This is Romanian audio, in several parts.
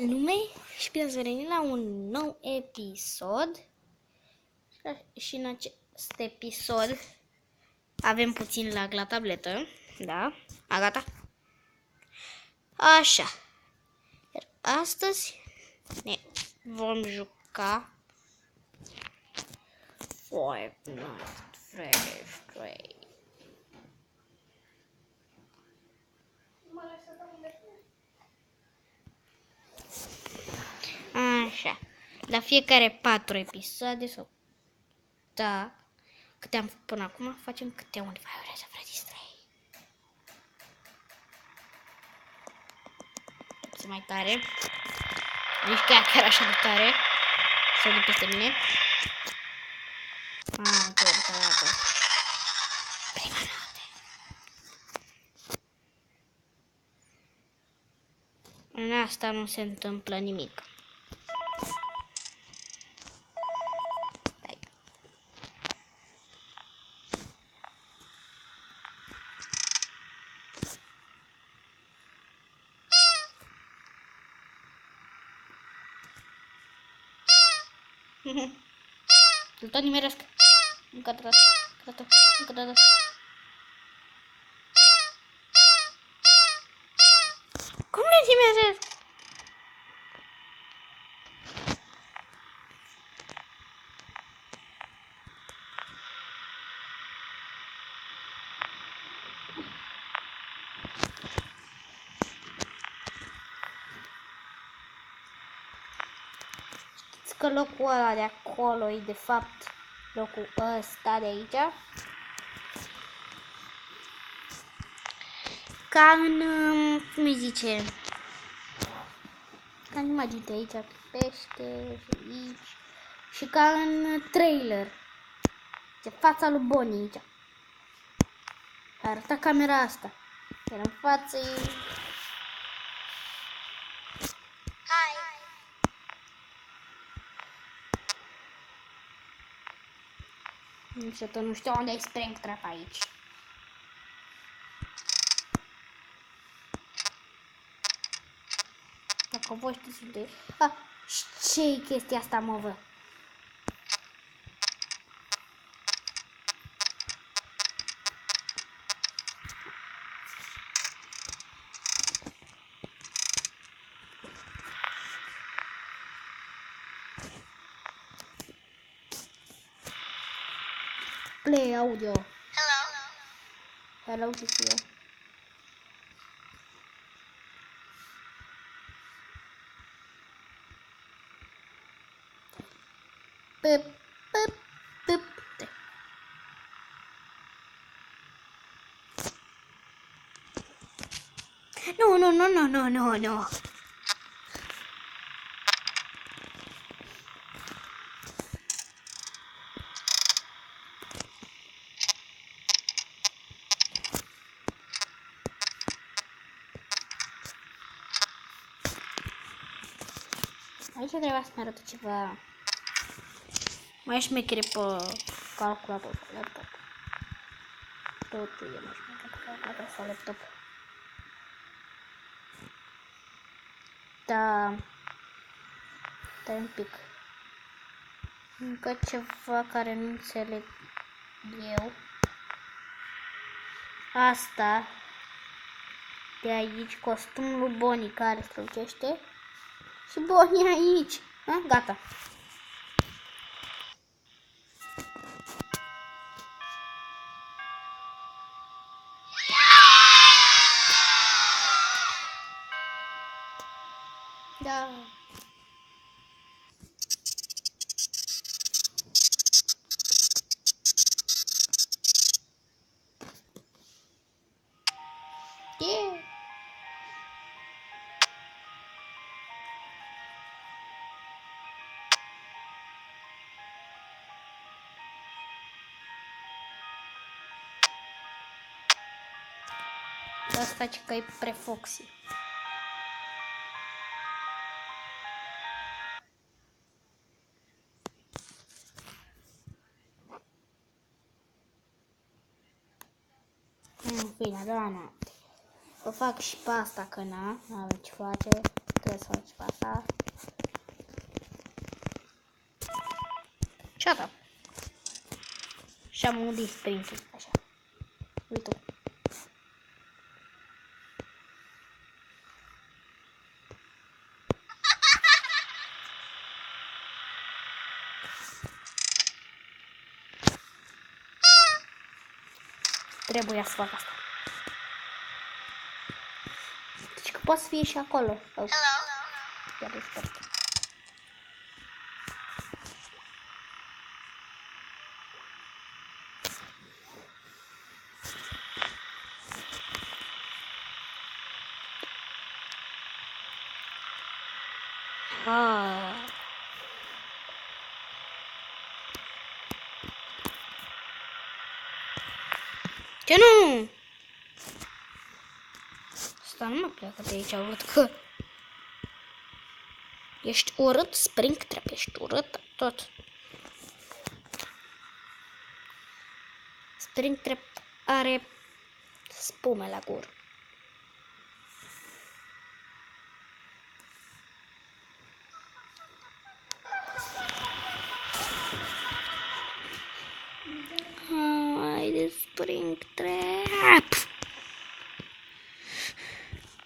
lume și bine ați venit la un nou episod. Și în acest episod avem puțin lag la tabletă. Da? A, gata? Așa. Iar astăzi ne vom juca Fortnite Fresh 3. Așa. La fiecare 4 episoade sau da, câte am făcut până acum, facem câte un Five Nights at Freddy's 3. Să mai tare. Nici chiar așa de tare. Să o duc peste mine. Prima noapte. În asta nu se întâmplă nimic. Îl tot nimeresc. Încă o dată. Încă o dată. Cum le nimeresc? Că locul ăla de acolo e de fapt locul ăsta de aici. Ca în, cum îi zice, ca în imagine de aici, pește și aici. Și ca în trailer. De fața lui Bonnie aici. Arăta camera asta. Iar în față e... Niciodată nu știu unde e Springtrap aici. Dacă voi știți unde e... Și ce-i chestia asta, mă, vă? Play audio. Hello, this is you. Pip, pip, pip. No. Aici trebuia să-mi arătă ceva mai șmechere pe calculator sau laptop. Totul e mai șmechere pe calculator sau laptop. Da. Stai un pic. Încă ceva care nu înțeleg eu. Asta de aici, costumul lui Bonnie care strălucește. Și Bonnie aici. Ha? Gata. Da. Yeah. Asta ce că e prefoxy. În fine, doamna. O fac și pe asta, că n-avem ce face. Trebuie să fac și pe asta. Da. Și-ata. Și am unul din sprintul, așa. Uite. Trebuia să fac asta. Deci că poate să fie și acolo. Oh. Chiar respect. Ah. Ce nu? Asta nu mă pleacă de aici, văd că ești urât, Springtrap, ești urât tot. Springtrap are spume la gură. Haide, Springtrap!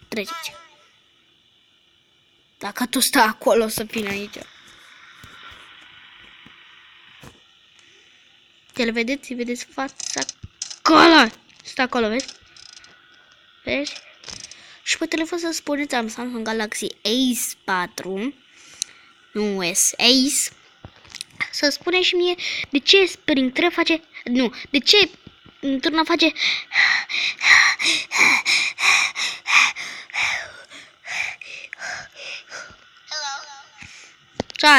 Treceți. Dacă tu stai acolo, o să vin aici. Te-l vedeți? Vedeți fața acolo! Stă acolo, vezi? Vezi? Și pe telefon să spuneți, am Samsung Galaxy Ace 4. Nu S, Ace. Să spuneți și mie de ce Springtrap face... Nu, de ce într-una face...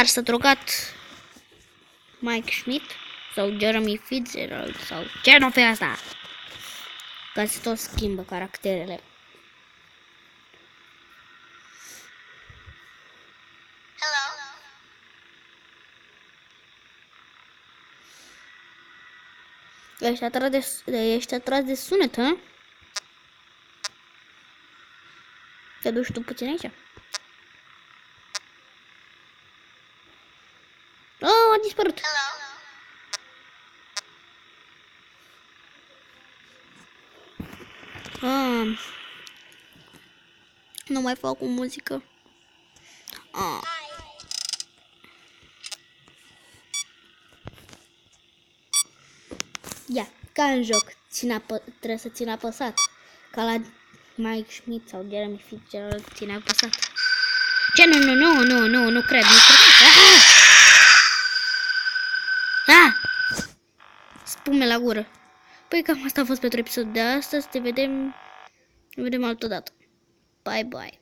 S-a drogat Mike Schmidt sau Jeremy Fitzgerald sau ce nu pe asta. Ca se tot schimbă caracterele. Ești atras de sunet, hă? Te duci tu puțin aici? Oh, a dispărut. Nu mai fac cu muzică. Ia, ca în joc, trebuie să țin apăsat. Ca la Mike Schmidt sau Jeremy Fitzgerald, ține apăsat. Ce? Nu cred. Spume la gură. Păi cam asta a fost pentru episodul de astăzi. Ne vedem altă dată. Bye bye.